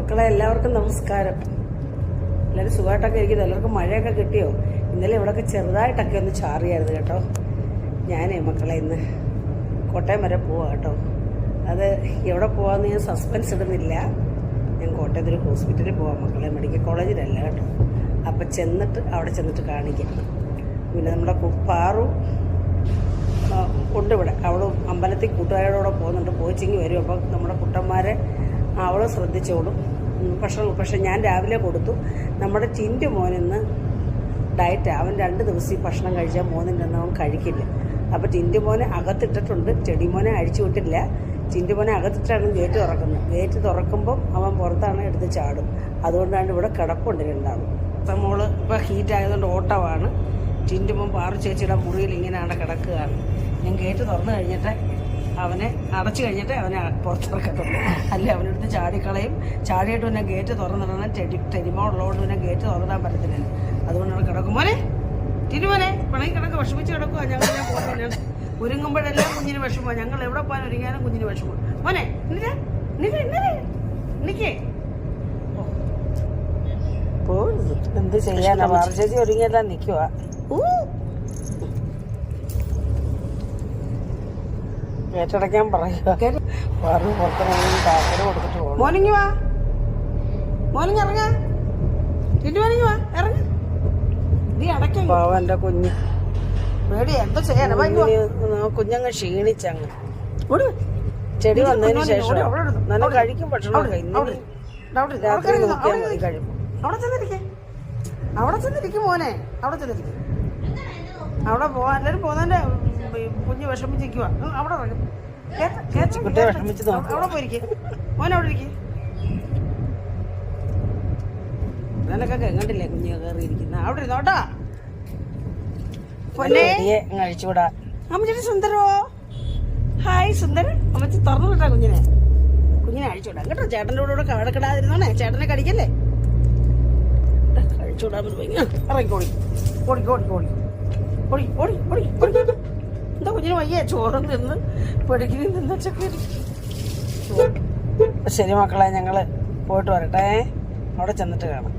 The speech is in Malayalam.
മക്കളെ എല്ലാവർക്കും നമസ്കാരം. എല്ലാവരും സുഖമായിട്ടൊക്കെ ഇരിക്കുന്നു. എല്ലാവർക്കും മഴയൊക്കെ കിട്ടിയോ? ഇന്നലെ ഇവിടെയൊക്കെ ചെറുതായിട്ടൊക്കെ ഒന്ന് ചാറിയായിരുന്നു കേട്ടോ. ഞാനേ മക്കളെ ഇന്ന് കോട്ടയം വരെ പോവാം കേട്ടോ. അത് എവിടെ പോകാമെന്ന് ഞാൻ സസ്പെൻസ് ഇടുന്നില്ല. ഞാൻ കോട്ടയത്തൊരു ഹോസ്പിറ്റലിൽ പോവാം മക്കളെ, മെഡിക്കൽ കോളേജിലല്ല കേട്ടോ. അപ്പം അവിടെ ചെന്നിട്ട് കാണിക്കാം. പിന്നെ നമ്മുടെ പാറു ഉണ്ട് ഇവിടെ. അവളും അമ്പലത്തിൽ കൂട്ടുകാരോടെ പോകുന്നുണ്ട്. പോയിച്ചിങ്ങി വരും. അപ്പം നമ്മുടെ കുട്ടന്മാരെ അവൾ ശ്രദ്ധിച്ചോളും. പക്ഷെ ഞാൻ രാവിലെ കൊടുത്തു. നമ്മുടെ ടിൻറ്റു മോനിന്ന് ഡയറ്റ്. അവൻ 2 ദിവസം ഈ ഭക്ഷണം കഴിച്ചാൽ മോനിൻ്റെ അവൻ കഴിക്കില്ല. അപ്പോൾ ടിൻറ്റു മോനെ അകത്തിട്ടിട്ടുണ്ട്. ചെടി മോനെ അഴിച്ചു വിട്ടില്ല. ടിൻറ്റു മോനെ അകത്തിട്ടാണ് ഗേറ്റ് തുറക്കുന്നത്. ഗേറ്റ് തുറക്കുമ്പം അവൻ പുറത്താണ് എടുത്ത് ചാടും. അതുകൊണ്ടാണ് ഇവിടെ കിടപ്പുണ്ട് രണ്ടാളും. അപ്പം മോള് ഇപ്പോൾ ഹീറ്റായതുകൊണ്ട് ഓട്ടമാണ്. ടിൻറ്റു മോൻ പാറു ചേച്ചിയുടെ മുറിയിൽ ഇങ്ങനെയാണ് കിടക്കുകയാണ്. ഞാൻ ഗേറ്റ് തുറന്നു കഴിഞ്ഞിട്ട് അവനെ അടച്ചു കഴിഞ്ഞിട്ട് അവനെ പുറത്തിറക്കത്തുള്ളൂ. അല്ലേ അവനെടുത്ത് ചാടിക്കളയും. ചാടിയിട്ട് പിന്നെ ഗേറ്റ് തുറന്നിടണം. ടെരിമോളുള്ളതുകൊണ്ട് പിന്നെ ഗേറ്റ് തുറന്നിടാൻ പറ്റത്തില്ല. അതുകൊണ്ടാണ് കിടക്കും. മോനെ തിരുമോനെ പണി കിടക്ക് വിഷമിച്ച് കിടക്കുക. ഞങ്ങൾ പോകുന്നത് ഒരുങ്ങുമ്പോഴെല്ലാം കുഞ്ഞിന് വിഷമോ. ഞങ്ങൾ എവിടെ പോകാൻ ഒരുങ്ങാനും കുഞ്ഞിന് വിഷമോ. മോനെ നിക്കേ എന്ത് ചെയ്യാനാ? ചേച്ചി ഒരുങ്ങിയെല്ലാം നിൽക്കുക. കേട്ടടയ്ക്കാൻ പറയുക. പുറത്തിറങ്ങി കാക്കര കൊടുത്തിട്ട് പോകും. മോർണിംഗ് വാ, മോർണിംഗ് ഇറങ്ങ, മോർണിംഗ് വാ, ഇറങ്ങ. നീ അടയ്ക്കും എന്റെ കുഞ്ഞ്. പേടി എന്താ ചെയ്യാനാ? കുഞ്ഞങ്ങ് ക്ഷീണിച്ചങ്ങ്. ചെടി വന്നതിന് ശേഷം നല്ല കഴിക്കും ഭക്ഷണമൊക്കെ. രാത്രി നോക്കിയാൽ മതി കഴിക്കും. അവിടെ ചെന്നിരിക്കും മോനെ, അവിടെ ചെന്നിരിക്കും. അവിടെ പോവാൻ എല്ലാവരും പോകുന്നതിന്റെ കുഞ്ഞ് വിഷമിച്ചിരിക്കുക. അവിടെ വിഷമിച്ച് അവിടെ പോയിരിക്കും മോനെ. അവിടെ ഇരിക്കും. ഞാനൊക്കെ കണ്ടില്ലേ കുഞ്ഞ് കയറിയിരിക്കുന്ന. അവിടെ ഇരുന്നോട്ടാ. കഴിച്ചുകൂടാ. അമ്മച്ചി സുന്ദരോ, ഹായ് സുന്ദരൻ. അമ്മച്ചി തുറന്നു വിട്ടാ കുഞ്ഞിനെ അഴിച്ചുവിടാം കേട്ടോ. ചേട്ടൻ്റെ കൂടെ കടക്കിടാതിരുന്നോണേ. ചേട്ടനെ കടിക്കല്ലേ. കഴിച്ചുവിടാൻ ഇറങ്ങിക്കോടി. എന്താ കുഞ്ഞിന് വയ്യ? ചോറും തിന്ന് പെടുക്കിന് തിന്നൊക്കെ. ശരി മക്കളെ, ഞങ്ങള് പോയിട്ട് വരട്ടെ. അവിടെ ചെന്നിട്ട് കാണാം.